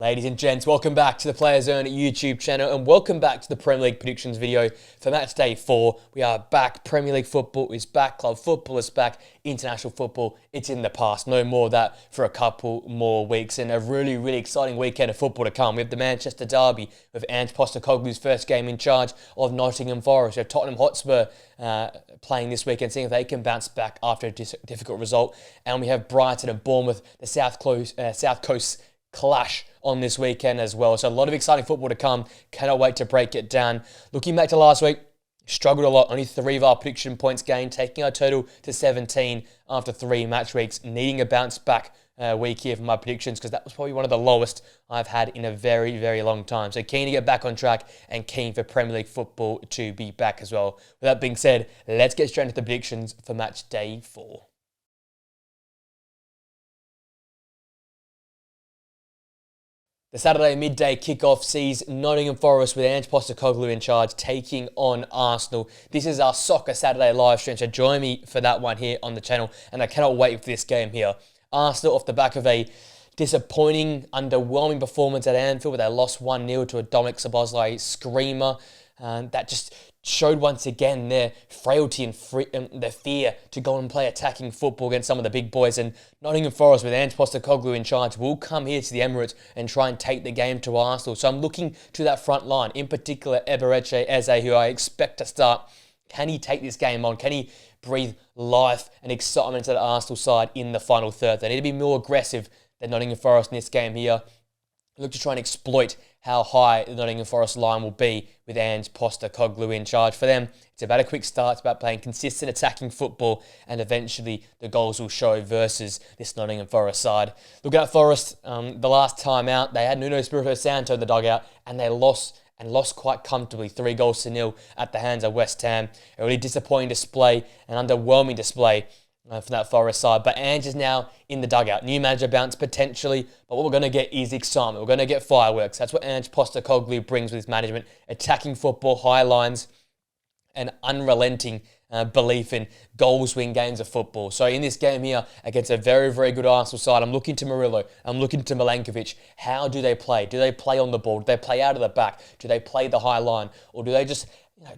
Ladies and gents, welcome back to the Player Zone YouTube channel and welcome back to the Premier League predictions video for match day 4. We are back. Premier League football is back. Club football is back. International football, it's in the past. No more of that for a couple more weeks and a really exciting weekend of football to come. We have the Manchester Derby with Ange Postecoglou's first game in charge of Nottingham Forest. We have Tottenham Hotspur playing this weekend, seeing if they can bounce back after a difficult result. And we have Brighton and Bournemouth, the South Coast clash on this weekend as well. So a lot of exciting football to come. Cannot wait to break it down. Looking back to last week, struggled a lot. Only 3 of our prediction points gained, taking our total to 17 after 3 match weeks. Needing a bounce back week here for my predictions because that was probably one of the lowest I've had in a very long time. So keen to get back on track and keen for Premier League football to be back as well. With that being said, let's get straight into the predictions for match day 4. The Saturday midday kickoff sees Nottingham Forest with Ange Postecoglou in charge taking on Arsenal. This is our Soccer Saturday live stream, so join me for that one here on the channel, and I cannot wait for this game here. Arsenal off the back of a disappointing, underwhelming performance at Anfield where they lost 1-0 to a Dominic Szoboszlai screamer. That just showed once again their frailty and their fear to go and play attacking football against some of the big boys. And Nottingham Forest with Ange Postecoglou in charge will come here to the Emirates and try and take the game to Arsenal. So I'm looking to that front line, in particular Eberechi Eze, who I expect to start. Can he take this game on? Can he breathe life and excitement to the Arsenal side in the final third? They need to be more aggressive than Nottingham Forest in this game here. Look to try and exploit how high the Nottingham Forest line will be with Ange Postecoglou in charge. For them, it's about a quick start. It's about playing consistent attacking football, and eventually the goals will show versus this Nottingham Forest side. Look at Forest. The last time out, they had Nuno Espirito Santo in the dugout, and they lost quite comfortably, 3-0 at the hands of West Ham. A really disappointing display, an underwhelming display from that Forest side. But Ange is now in the dugout. New manager bounce potentially, but what we're going to get is excitement. We're going to get fireworks. That's what Ange Postecoglou brings with his management. Attacking football, high lines, and unrelenting belief in goals win games of football. So in this game here, against a very good Arsenal side, I'm looking to Murillo. I'm looking to Milankovic. How do they play? Do they play on the ball? Do they play out of the back? Do they play the high line? Or do they just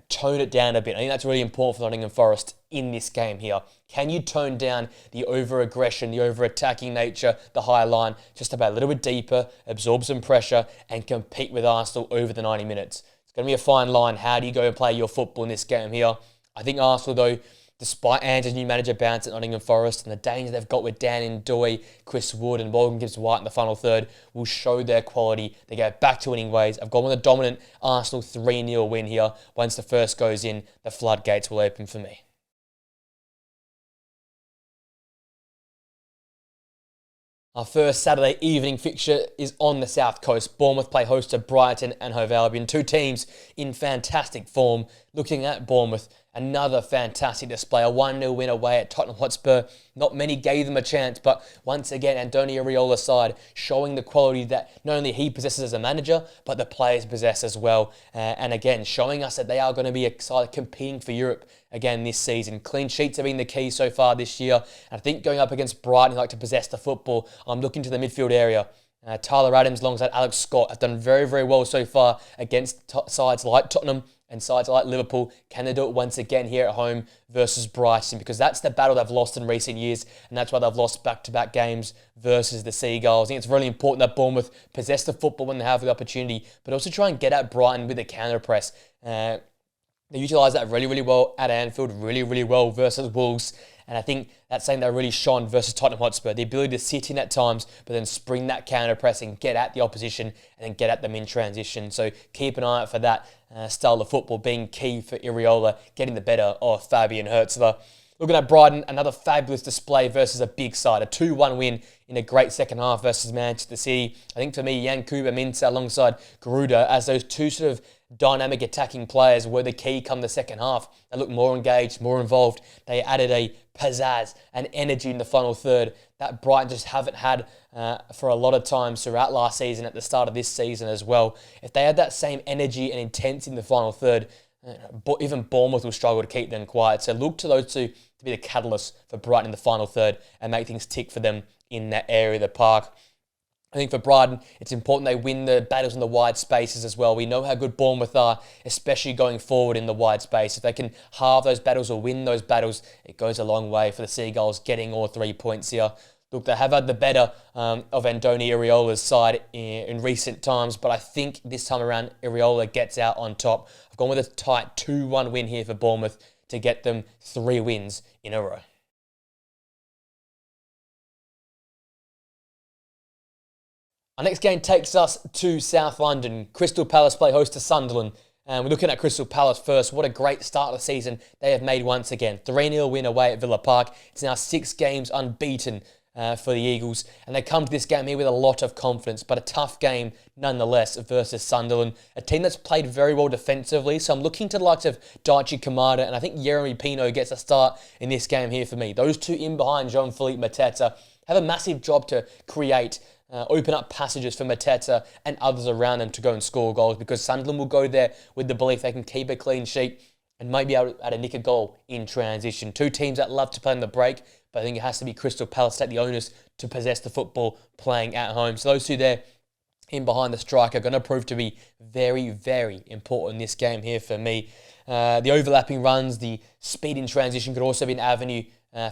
tone it down a bit? I think that's really important for Nottingham Forest in this game here. Can you tone down the over-aggression, the over-attacking nature, the high line, just about a little bit deeper, absorb some pressure, and compete with Arsenal over the 90 minutes? It's going to be a fine line. How do you go and play your football in this game here? I think Arsenal, though, despite Ange's new manager bounce at Nottingham Forest and the danger they've got with Dan Ndoye, Chris Wood and Morgan Gibbs-White in the final third, will show their quality. They go back to winning ways. I've gone with a dominant Arsenal 3-0 win here. Once the first goes in, the floodgates will open for me. Our first Saturday evening fixture is on the South Coast. Bournemouth play host to Brighton and Hove Albion. 2 teams in fantastic form. Looking at Bournemouth, another fantastic display. A 1-0 win away at Tottenham Hotspur. Not many gave them a chance, but once again, Antonio Iraola's side showing the quality that not only he possesses as a manager, but the players possess as well. And again, showing us that they are going to be excited, competing for Europe again this season. Clean sheets have been the key so far this year. And I think going up against Brighton, who like to possess the football, I'm looking to the midfield area. Tyler Adams alongside Alex Scott have done very well so far against sides like Tottenham and sides like Liverpool. Can they do it once again here at home versus Brighton? Because that's the battle they've lost in recent years, and that's why they've lost back-to-back games versus the Seagulls. I think it's really important that Bournemouth possess the football when they have the opportunity, but also try and get at Brighton with a counter-press. They utilise that really well at Anfield, really well versus Wolves. And I think that's something that really shone versus Tottenham Hotspur. The ability to sit in at times, but then spring that counter-press and get at the opposition and then get at them in transition. So keep an eye out for that style of football being key for Iraola, getting the better of Fabian Hürzeler. Looking at Brighton, another fabulous display versus a big side. A 2-1 win in a great second half versus Manchester City. I think for me, Yankuba Mensah alongside Garuda as those two sort of dynamic attacking players were the key come the second half. They looked more engaged, more involved. They added a pizzazz and energy in the final third that Brighton just haven't had for a lot of times throughout last season, at the start of this season as well. If they had that same energy and intensity in the final third, even Bournemouth will struggle to keep them quiet. So look to those two to be the catalyst for Brighton in the final third and make things tick for them in that area of the park. I think for Brighton, it's important they win the battles in the wide spaces as well. We know how good Bournemouth are, especially going forward in the wide space. If they can halve those battles or win those battles, it goes a long way for the Seagulls getting all 3 points here. Look, they have had the better of Andoni Iraola's side in recent times, but I think this time around, Iraola gets out on top. I've gone with a tight 2-1 win here for Bournemouth to get them 3 wins in a row. Our next game takes us to South London. Crystal Palace play host to Sunderland. And we're looking at Crystal Palace first. What a great start of the season they have made once again. 3-0 win away at Villa Park. It's now 6 games unbeaten for the Eagles. And they come to this game here with a lot of confidence, but a tough game nonetheless versus Sunderland. A team that's played very well defensively. So I'm looking to the likes of Daichi Kamada, and I think Yeremy Pino gets a start in this game here for me. Those two in behind Jean-Philippe Mateta have a massive job to create, open up passages for Mateta and others around them to go and score goals, because Sunderland will go there with the belief they can keep a clean sheet and maybe able to nick a goal in transition. Two teams that love to play on the break, but I think it has to be Crystal Palace take the onus to possess the football playing at home. So those two there in behind the striker are going to prove to be very, very important in this game here for me. The overlapping runs, the speed in transition could also be an avenue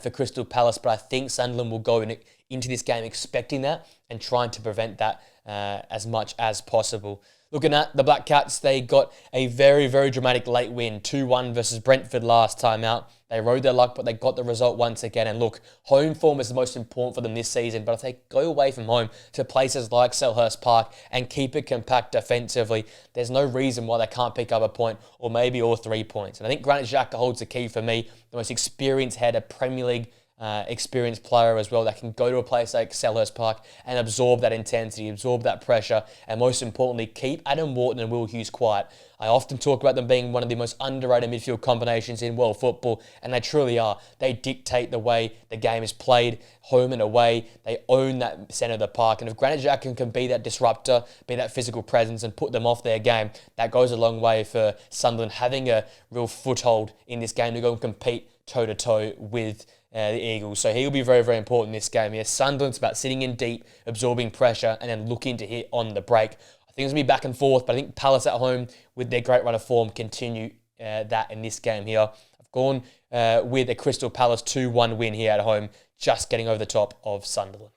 for Crystal Palace, but I think Sunderland will go into this game expecting that and trying to prevent that as much as possible. Looking at the Black Cats, they got a very, very dramatic late win, 2-1 versus Brentford last time out. They rode their luck, but they got the result once again. And look, home form is the most important for them this season, but if they go away from home to places like Selhurst Park and keep it compact defensively, there's no reason why they can't pick up a point or maybe all 3 points. And I think Granit Xhaka holds the key for me, the most experienced header, Premier League experienced player as well, that can go to a place like Selhurst Park and absorb that intensity, absorb that pressure, and most importantly, keep Adam Wharton and Will Hughes quiet. I often talk about them being one of the most underrated midfield combinations in world football, and they truly are. They dictate the way the game is played, home and away. They own that centre of the park, and if Granit Xhaka can be that disruptor, be that physical presence and put them off their game, that goes a long way for Sunderland having a real foothold in this game to go and compete toe-to-toe with the Eagles. So he'll be very, very important in this game here. Sunderland's about sitting in deep, absorbing pressure, and then looking to hit on the break. I think it's going to be back and forth, but I think Palace at home, with their great run of form, continue that in this game here. I've gone with a Crystal Palace 2-1 win here at home, just getting over the top of Sunderland.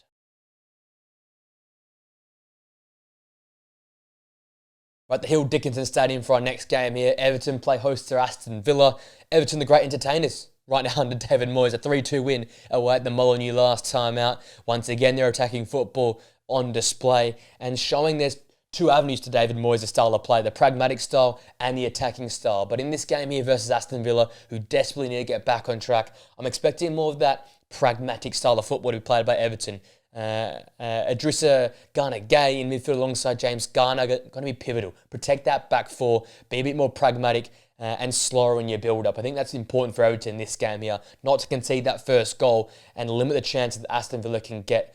We're at the Hill Dickinson Stadium for our next game here. Everton play host to Aston Villa. Everton, the great entertainers, right now under David Moyes, a 3-2 win away at the Molineux last time out. Once again, they're attacking football on display and showing there's two avenues to David Moyes' style of play, the pragmatic style and the attacking style. But in this game here versus Aston Villa, who desperately need to get back on track, I'm expecting more of that pragmatic style of football to be played by Everton. Idrissa Gana-Gueye in midfield alongside James Garner going to be pivotal. Protect that back four, be a bit more pragmatic and slower in your build-up. I think that's important for Everton in this game here, not to concede that first goal and limit the chances that Aston Villa can get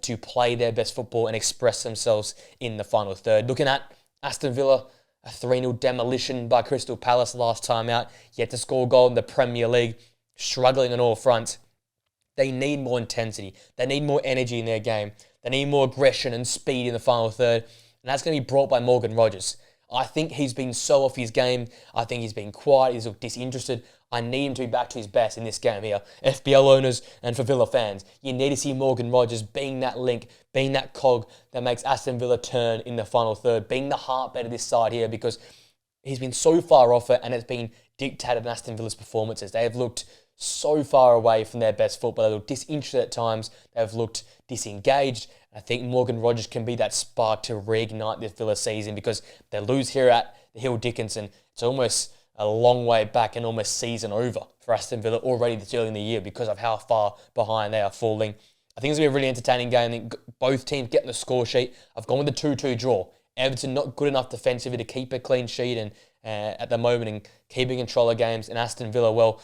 to play their best football and express themselves in the final third. Looking at Aston Villa, a 3-0 demolition by Crystal Palace last time out, yet to score a goal in the Premier League, struggling on all fronts. They need more intensity. They need more energy in their game. They need more aggression and speed in the final third, and that's going to be brought by Morgan Rogers. I think he's been so off his game. I think he's been quiet. He's disinterested. I need him to be back to his best in this game here. FPL owners and for Villa fans, you need to see Morgan Rogers being that link, being that cog that makes Aston Villa turn in the final third, being the heartbeat of this side here, because he's been so far off it and it's been dictated in Aston Villa's performances. They have looked so far away from their best football. They look disinterested at times. They've looked disengaged. I think Morgan Rogers can be that spark to reignite this Villa season, because they lose here at the Hill Dickinson. It's almost a long way back and almost season over for Aston Villa already this early in the year because of how far behind they are falling. I think it's going to be a really entertaining game. I think both teams getting the score sheet. I've gone with the 2-2 draw. Everton not good enough defensively to keep a clean sheet and at the moment and keeping control of games. And Aston Villa, well,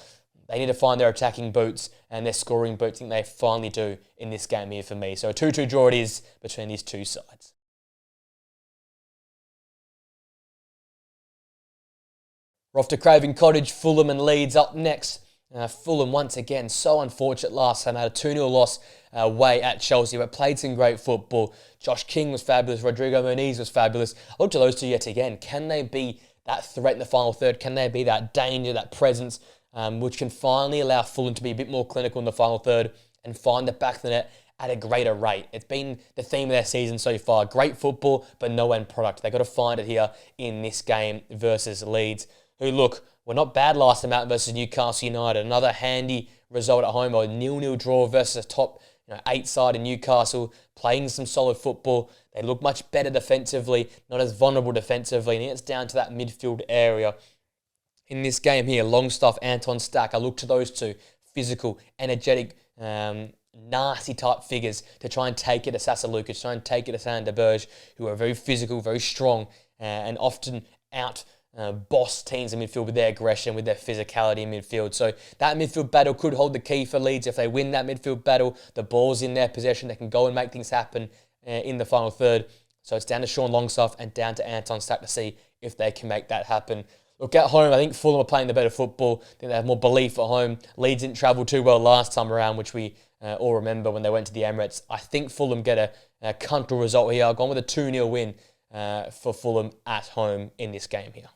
they need to find their attacking boots and their scoring boots. I think they finally do in this game here for me. So a 2-2 draw it is between these two sides. We're off to Craven Cottage, Fulham and Leeds up next. Fulham, once again, so unfortunate last time. Had a 2-0 loss away at Chelsea, but played some great football. Josh King was fabulous. Rodrigo Muniz was fabulous. I look to those two yet again. Can they be that threat in the final third? Can they be that danger, that presence, which can finally allow Fulham to be a bit more clinical in the final third and find the back of the net at a greater rate? It's been the theme of their season so far. Great football, but no end product. They've got to find it here in this game versus Leeds, who, look, were not bad last time out versus Newcastle United. Another handy result at home, a 0-0 draw versus a top 8 side in Newcastle, playing some solid football. They look much better defensively, not as vulnerable defensively, and it's down to that midfield area. In this game here, Longstaff, Anton Stack, I look to those two, physical, energetic, nasty type figures to try and take it to Sasa Lukic, try and take it to Sander Berge, who are very physical, very strong, and often out boss teams in midfield with their aggression, with their physicality in midfield. So that midfield battle could hold the key for Leeds. If they win that midfield battle, the ball's in their possession, they can go and make things happen in the final third. So it's down to Sean Longstaff and down to Anton Stack to see if they can make that happen. Look, at home, I think Fulham are playing the better football. I think they have more belief at home. Leeds didn't travel too well last time around, which we all remember when they went to the Emirates. I think Fulham get a comfortable result here. I've gone with a 2-0 win for Fulham at home in this game here.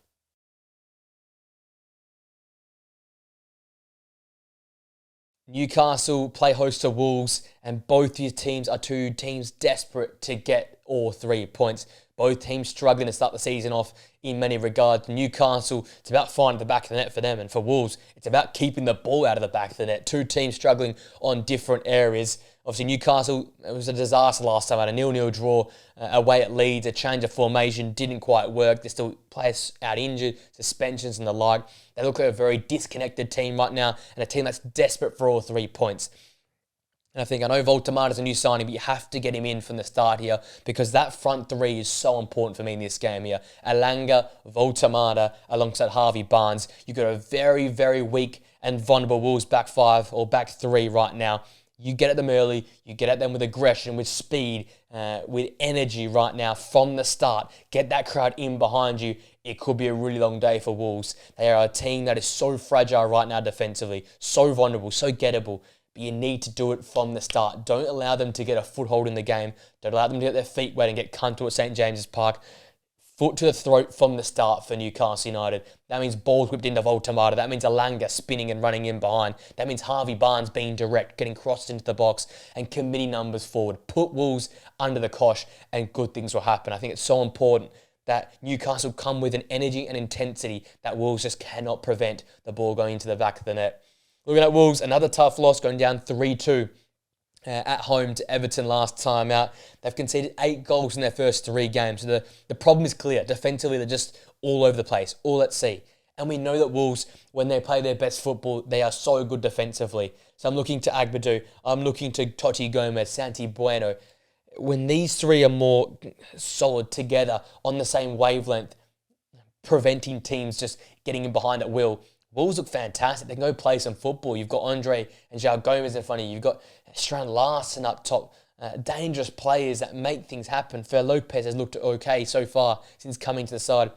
Newcastle play host to Wolves, and both these teams are two teams desperate to get all 3 points. Both teams struggling to start the season off in many regards. Newcastle, it's about finding the back of the net for them, and for Wolves, it's about keeping the ball out of the back of the net. Two teams struggling on different areas. Obviously, Newcastle, it was a disaster last time. Had a 0-0 draw away at Leeds. A change of formation didn't quite work. There's still players out injured, suspensions and the like. They look like a very disconnected team right now, and a team that's desperate for all 3 points. And I know Voltamada's a new signing, but you have to get him in from the start here because that front three is so important for me in this game here. Elanga, Voltamada, alongside Harvey Barnes. You've got a very, very weak and vulnerable Wolves back 5 or back 3 right now. You get at them early, you get at them with aggression, with speed, with energy right now from the start. Get that crowd in behind you. It could be a really long day for Wolves. They are a team that is so fragile right now defensively, so vulnerable, so gettable. But you need to do it from the start. Don't allow them to get a foothold in the game. Don't allow them to get their feet wet and get comfortable at St. James's Park. Foot to the throat from the start for Newcastle United. That means balls whipped into Voltamada. That means Elanga spinning and running in behind. That means Harvey Barnes being direct, getting crossed into the box and committing numbers forward. Put Wolves under the cosh and good things will happen. I think it's so important that Newcastle come with an energy and intensity that Wolves just cannot prevent the ball going into the back of the net. Looking at Wolves, another tough loss, going down 3-2. At home to Everton last time out. They've conceded 8 goals in their first 3 games. So the problem is clear. Defensively, they're just all over the place, all at sea. And we know that Wolves, when they play their best football, they are so good defensively. So I'm looking to Agbadou. I'm looking to Totti Gomez, Santi Bueno. When these 3 are more solid together on the same wavelength, preventing teams just getting in behind at will, Wolves look fantastic. They can go play some football. You've got Andre and João Gomez in front of you. You've got Strand Larsen up top. Dangerous players that make things happen. Fer Lopez has looked okay so far since coming to the side.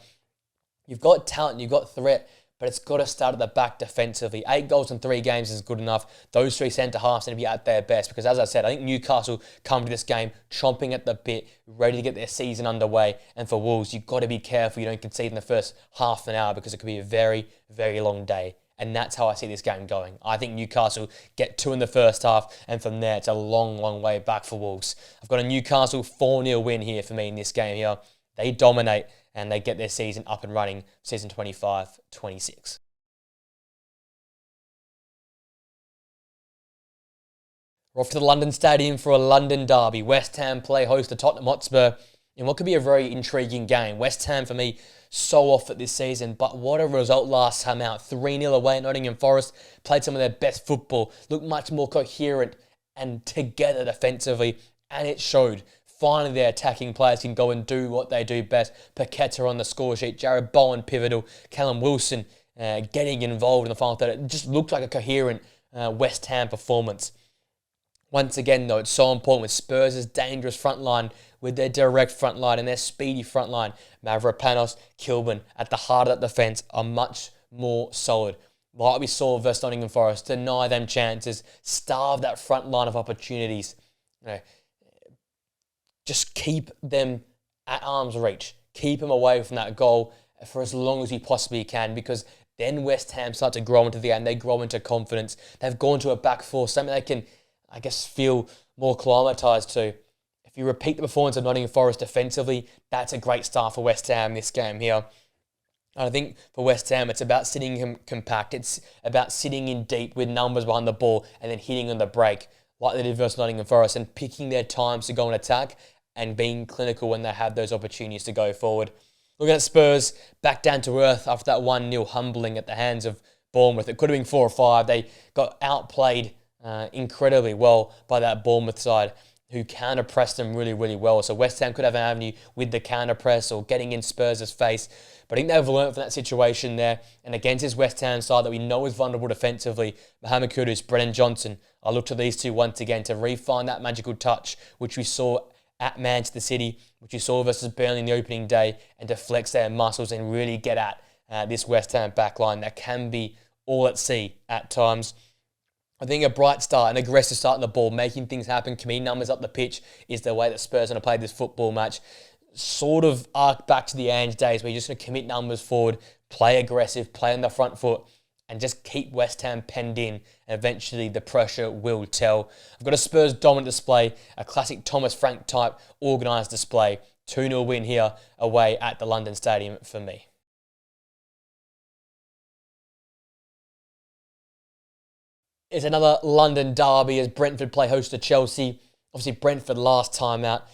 You've got talent, you've got threat, but it's got to start at the back defensively. 8 goals in 3 games is good enough. Those 3 centre-halves need to be at their best because, as I said, I think Newcastle come to this game chomping at the bit, ready to get their season underway. And for Wolves, you've got to be careful you don't concede in the first half an hour because it could be a very, very long day. And that's how I see this game going. I think Newcastle get 2 in the first half, and from there, it's a long, long way back for Wolves. I've got a Newcastle 4-0 win here for me in this game here. They dominate, and they get their season up and running, season 25-26. We're off to the London Stadium for a London derby. West Ham play host to Tottenham Hotspur in what could be a very intriguing game. West Ham, for me, so off at this season, but what a result last time out. 3-0 away at Nottingham Forest, played some of their best football, looked much more coherent and together defensively, and it showed. Finally, their attacking players can go and do what they do best. Paqueta on the score sheet, Jared Bowen pivotal, Callum Wilson getting involved in the final third. It just looked like a coherent West Ham performance. Once again, though, it's so important with Spurs' dangerous front line, with their direct front line and their speedy front line. Mavropanos, Kilburn at the heart of that defence are much more solid. like we saw versus Nottingham Forest, deny them chances, starve that front line of opportunities. Just keep them at arm's reach. Keep them away from that goal for as long as you possibly can, because then West Ham start to grow into the game. They grow into confidence. They've gone to a back four, something they can, feel more acclimatised to. If you repeat the performance of Nottingham Forest defensively, that's a great start for West Ham this game here. And I think for West Ham, it's about sitting compact. It's about sitting in deep with numbers behind the ball and then hitting on the break, like they did versus Nottingham Forest, and picking their times to go and attack and being clinical when they have those opportunities to go forward. Looking at Spurs, back down to earth after that 1-0 humbling at the hands of Bournemouth. It could have been 4 or 5. They got outplayed incredibly well by that Bournemouth side, who counter-pressed them really, really well. So West Ham could have an avenue with the counter-press or getting in Spurs' face. But I think they've learned from that situation there. And against this West Ham side that we know is vulnerable defensively, Mohamed Kudus, Brennan Johnson, I look to these two once again to refine that magical touch, which we saw at Manchester City, which we saw versus Burnley in the opening day, and to flex their muscles and really get at this West Ham backline that can be all at sea at times. I think a bright start, an aggressive start in the ball, making things happen, committing numbers up the pitch is the way that Spurs are going to play this football match. Sort of arc back to the Ange days where you're just going to commit numbers forward, play aggressive, play on the front foot, and just keep West Ham penned in, and eventually the pressure will tell. I've got a Spurs dominant display, a classic Thomas Frank type organised display. 2-0 win here away at the London Stadium for me. It's another London derby as Brentford play host to Chelsea. Obviously, Brentford last time out,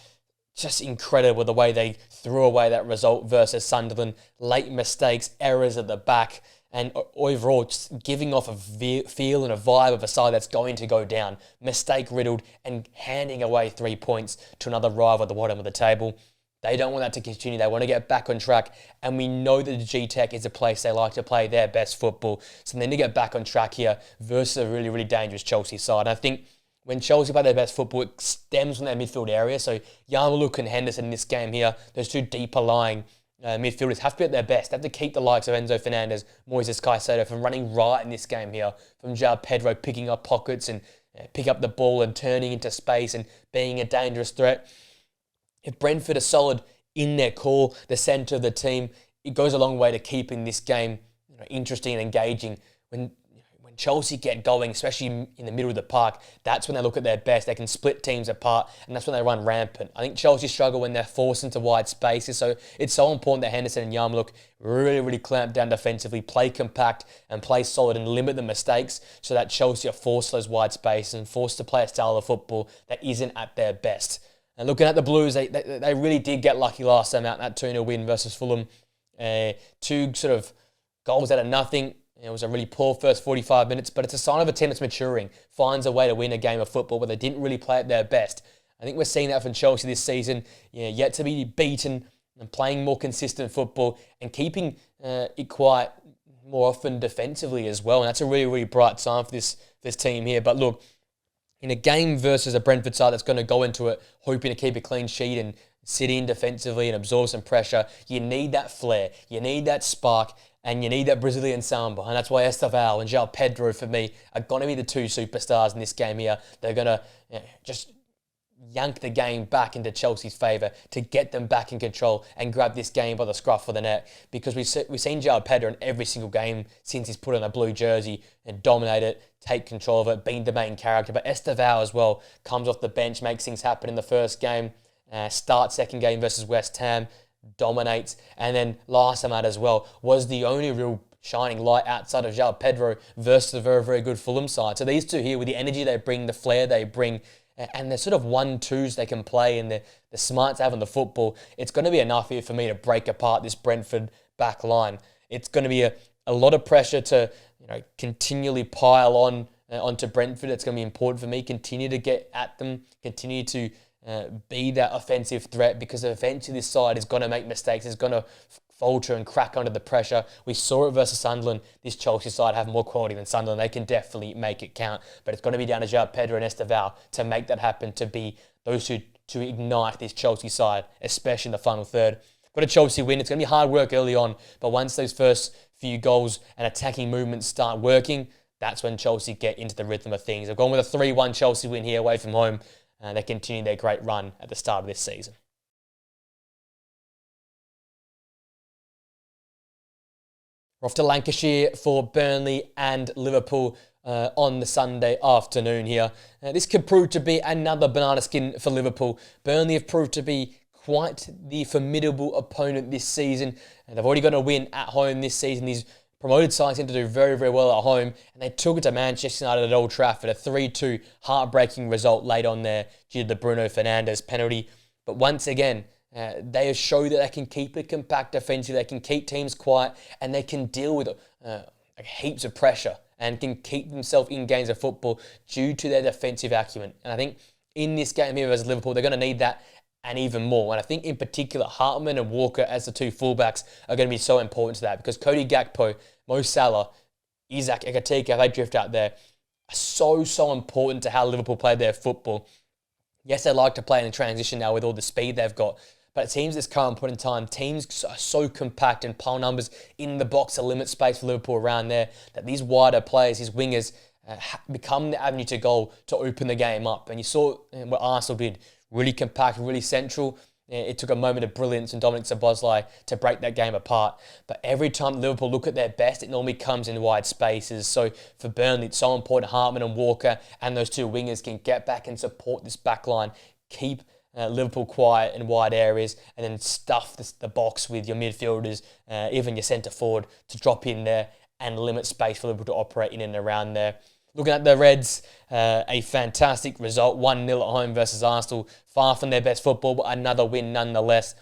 just incredible the way they threw away that result versus Sunderland. Late mistakes, errors at the back, and overall just giving off a feel and a vibe of a side that's going to go down. Mistake-riddled and handing away 3 points to another rival at the bottom of the table. They don't want that to continue. They want to get back on track. And we know that the G-Tech is a place they like to play their best football. So they need to get back on track here versus a really, really dangerous Chelsea side. And I think when Chelsea play their best football, it stems from their midfield area. So Yarmouk and Henderson in this game here, those two deeper lying midfielders have to be at their best. They have to keep the likes of Enzo Fernandez, Moises Caicedo from running right in this game here, from João Pedro picking up pockets and pick up the ball and turning into space and being a dangerous threat. If Brentford are solid in their core, the centre of the team, it goes a long way to keeping this game interesting and engaging. When Chelsea get going, especially in the middle of the park, that's when they look at their best. They can split teams apart, and that's when they run rampant. I think Chelsea struggle when they're forced into wide spaces, so it's so important that Henderson and Yarmouk really, really clamp down defensively, play compact and play solid and limit the mistakes so that Chelsea are forced to those wide spaces and forced to play a style of football that isn't at their best. And looking at the Blues, they really did get lucky last time out in that 2-0 win versus Fulham. Two sort of goals out of nothing. It was a really poor first 45 minutes, but it's a sign of a team that's maturing, finds a way to win a game of football, but they didn't really play at their best. I think we're seeing that from Chelsea this season, yet to be beaten and playing more consistent football and keeping it quiet more often defensively as well. And that's a really, really bright sign for this team here. But look, in a game versus a Brentford side that's going to go into it hoping to keep a clean sheet and sit in defensively and absorb some pressure, you need that flair, you need that spark, and you need that Brazilian samba. And that's why Estevao and João Pedro, for me, are going to be the two superstars in this game here. They're going to just yank the game back into Chelsea's favour to get them back in control and grab this game by the scruff of the neck. Because we've seen João Pedro in every single game since he's put on a blue jersey and dominate it, take control of it, being the main character. But Estevao as well comes off the bench, makes things happen in the first game, starts second game versus West Ham, dominates, and then last time out as well was the only real shining light outside of João Pedro versus a very, very good Fulham side. So these two here, with the energy they bring, the flair they bring, and the sort of 1-2s they can play and the smarts they have on the football, it's going to be enough here for me to break apart this Brentford back line. It's going to be a lot of pressure to continually pile onto Brentford. It's going to be important for me. Continue to get at them, continue to be that offensive threat, because eventually this side is going to make mistakes. It's going to falter and crack under the pressure. We saw it versus Sunderland. This Chelsea side have more quality than Sunderland. They can definitely make it count. But it's going to be down to João Pedro and Estevao to make that happen, to be those two to ignite this Chelsea side, especially in the final third. Got a Chelsea win. It's going to be hard work early on, but once those first few goals and attacking movements start working, that's when Chelsea get into the rhythm of things. They've gone with a 3-1 Chelsea win here away from home, and they continue their great run at the start of this season. We're off to Lancashire for Burnley and Liverpool on the Sunday afternoon here. This could prove to be another banana skin for Liverpool. Burnley have proved to be quite the formidable opponent this season, and they've already got a win at home this season. These promoted sides seem to do very, very well at home, and they took it to Manchester United at Old Trafford, a 3-2 heartbreaking result late on there due to the Bruno Fernandes penalty. But once again, they have showed that they can keep it compact defensively, they can keep teams quiet, and they can deal with heaps of pressure and can keep themselves in games of football due to their defensive acumen. And I think in this game here versus Liverpool, they're going to need that and even more. And I think in particular, Hartman and Walker as the two fullbacks are going to be so important to that, because Cody Gakpo, Mo Salah, Isaac Ekatike, if they drift out there, are so important to how Liverpool play their football. Yes, they like to play in the transition now with all the speed they've got, but it seems this current point in time, teams are so compact and pile numbers in the box to limit space for Liverpool around there, that these wider players, these wingers, become the avenue to goal to open the game up. And you saw what Arsenal did, really compact, really central. It took a moment of brilliance in Dominic Szoboszlai to break that game apart. But every time Liverpool look at their best, it normally comes in wide spaces. So for Burnley, it's so important Hartman and Walker and those two wingers can get back and support this back line, keep Liverpool quiet in wide areas, and then stuff the box with your midfielders, even your centre forward, to drop in there and limit space for Liverpool to operate in and around there. Looking at the Reds, a fantastic result, 1-0 at home versus Arsenal. Far from their best football, but another win nonetheless.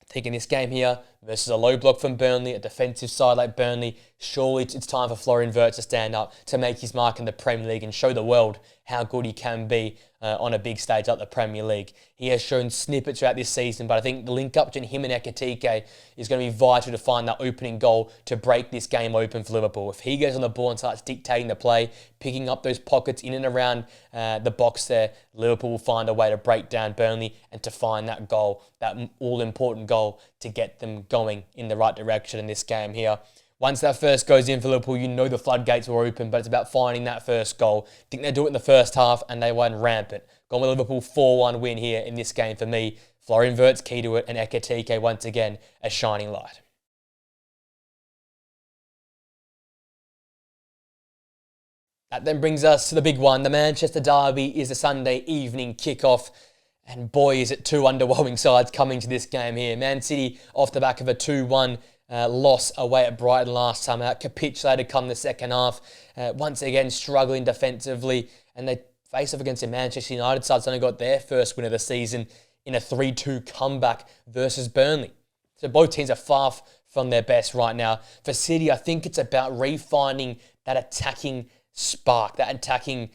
Taking this game here versus a low block from Burnley, a defensive side like Burnley, surely it's time for Florian Wirtz to stand up, to make his mark in the Premier League and show the world how good he can be on a big stage like the Premier League. He has shown snippets throughout this season, but I think the link up between him and Ekatike is going to be vital to find that opening goal to break this game open for Liverpool. If he goes on the ball and starts dictating the play, picking up those pockets in and around the box there, Liverpool will find a way to break down Burnley and to find that goal, that all-important goal to get them going in the right direction in this game here. Once that first goes in for Liverpool, you know the floodgates were open, but it's about finding that first goal. I think they do it in the first half, and they went rampant. Gone with Liverpool 4-1 win here in this game for me. Florian Wirtz key to it, and Ekatike once again a shining light. That then brings us to the big one. The Manchester Derby is a Sunday evening kickoff. And boy, is it two underwhelming sides coming to this game here. Man City off the back of a 2-1 loss away at Brighton last time out. Capitulated come the second half. Once again, struggling defensively. And they face off against the Manchester United side. Only got their first win of the season in a 3-2 comeback versus Burnley. So both teams are far from their best right now. For City, I think it's about refinding that attacking spark, that attacking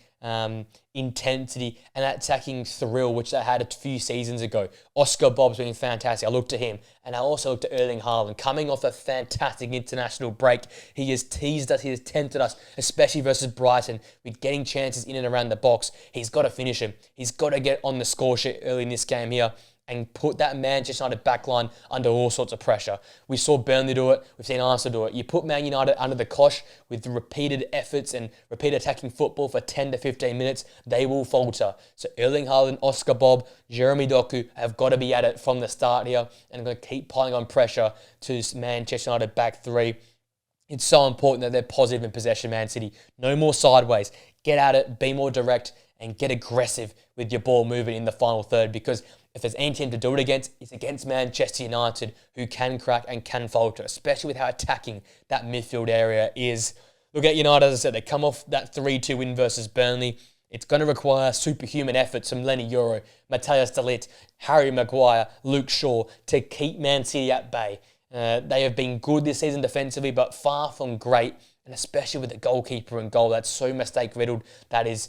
intensity and that attacking thrill which they had a few seasons ago. Oscar Bobb's been fantastic. I looked at him, and I also looked at Erling Haaland. Coming off a fantastic international break, he has teased us, he has tempted us, especially versus Brighton, with getting chances in and around the box. He's got to finish him. He's got to get on the score sheet early in this game here and put that Manchester United backline under all sorts of pressure. We saw Burnley do it. We've seen Arsenal do it. You put Man United under the cosh with repeated efforts and repeated attacking football for 10 to 15 minutes, they will falter. So Erling Haaland, Oscar Bobb, Jeremy Doku have got to be at it from the start here and going to keep piling on pressure to Manchester United back three. It's so important that they're positive in possession, Man City. No more sideways. Get at it, be more direct, and get aggressive with your ball movement in the final third, because if there's any team to do it against, it's against Manchester United, who can crack and can falter, especially with how attacking that midfield area is. Look at United, as I said, they come off that 3-2 win versus Burnley. It's going to require superhuman efforts from Lenny Euro, Matthias de Ligt, Harry Maguire, Luke Shaw to keep Man City at bay. They have been good this season defensively, but far from great, and especially with the goalkeeper in goal, that's so mistake-riddled, that is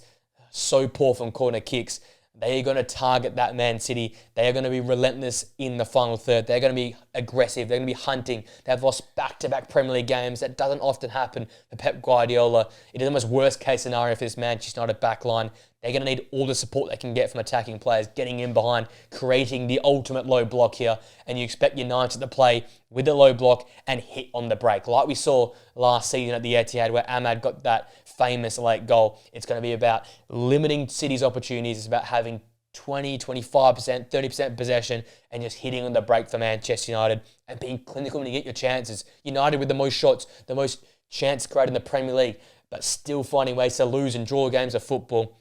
so poor from corner kicks. They are going to target that Man City. They are going to be relentless in the final third. They're going to be aggressive. They're going to be hunting. They've lost back-to-back Premier League games. That doesn't often happen for Pep Guardiola. It is almost worst-case scenario for this Manchester United backline. They're going to need all the support they can get from attacking players, getting in behind, creating the ultimate low block here. And you expect United to play with the low block and hit on the break. Like we saw last season at the Etihad where Ahmad got that famous late goal. It's going to be about limiting City's opportunities. It's about having 20, 25%, 30% possession and just hitting on the break for Manchester United and being clinical when you get your chances. United with the most shots, the most chance created in the Premier League, but still finding ways to lose and draw games of football.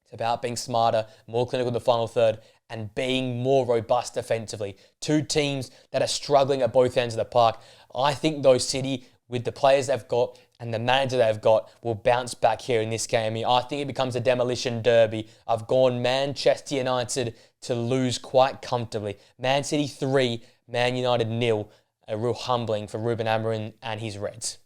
It's about being smarter, more clinical in the final third, and being more robust defensively. Two teams that are struggling at both ends of the park. I think though City, with the players they've got and the manager they've got, will bounce back here in this game. I think it becomes a demolition derby. I've gone Manchester United to lose quite comfortably. Man City 3, Man United 0. A real humbling for Ruben Amorim and his Reds.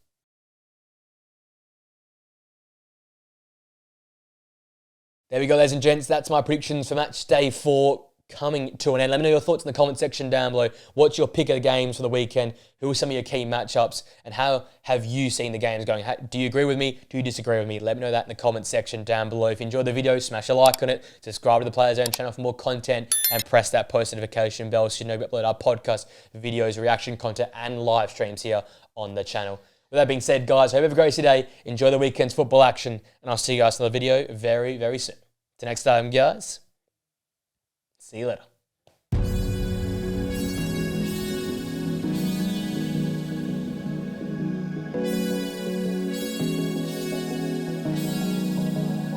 There we go, ladies and gents. That's my predictions for match day 4 coming to an end. Let me know your thoughts in the comment section down below. What's your pick of the games for the weekend? Who are some of your key matchups? And how have you seen the games going? Do you agree with me? Do you disagree with me? Let me know that in the comment section down below. If you enjoyed the video, smash a like on it. Subscribe to the Players Zone channel for more content. And press that post notification bell so you know we upload our podcast, videos, reaction content, and live streams here on the channel. With that being said, guys, hope you have a great day. Enjoy the weekend's football action. And I'll see you guys in the video very, very soon. Till next time, guys. See you later.